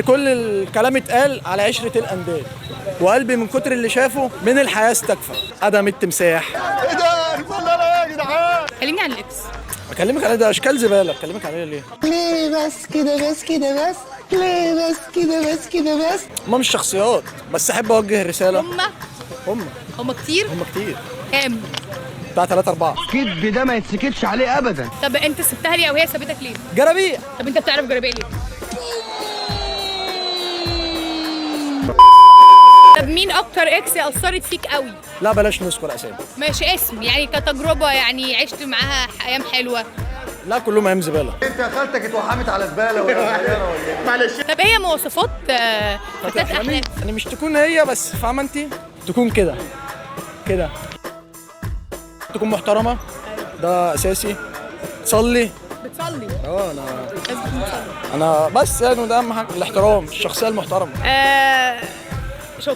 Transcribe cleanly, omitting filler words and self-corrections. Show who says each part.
Speaker 1: كل الكلام اتقال على عشرة الأنداد، وقلبي من كتر اللي شافه من الحياة استكفى. أدم التمساح.
Speaker 2: ايه ده؟ الفلانة يا جدعان.
Speaker 3: كلمني عن الاكس.
Speaker 1: أكلمك عليه ده أشكال زبالة، أكلمك عليه ليه؟
Speaker 4: ليه بس كده بس كده بس؟ ليه بس كده بس كده بس؟
Speaker 1: هما مش شخصيات، بس أحب أوجه رسالة.
Speaker 3: هما كتير.
Speaker 1: هما كتير،
Speaker 3: كام؟
Speaker 1: بتاع 3 4
Speaker 2: الكذب ده ما يتسكتش عليه ابدا.
Speaker 3: طب انت سبتها لي او هي سابتك ليه؟
Speaker 1: جرابيع.
Speaker 3: طب انت بتعرف جرابيع ليه؟ طب مين اكتر اكس اثرت فيك قوي؟
Speaker 1: لا بلاش نذكر أسامي.
Speaker 3: ماشي اسم يعني كتجربه، يعني عشت معاها ايام حلوه.
Speaker 1: لا كلهم أيام زبالة.
Speaker 2: انت يا خالتك اتوحمت على زباله ولا صغيره ولا ايه؟ معلش.
Speaker 3: طب ايه مواصفات فتاة احلام؟
Speaker 1: يعني مش تكون هي بس، فاهمة أنت؟ تكون كده كده، تكون محترمة، ده أساسي. تصلي.
Speaker 3: بتصلي؟
Speaker 1: أنا
Speaker 3: لازم تكون بتصلي.
Speaker 1: أنا بس يعني ده أهم حاجة، الاحترام، الشخصية المحترمة.
Speaker 3: شكرا.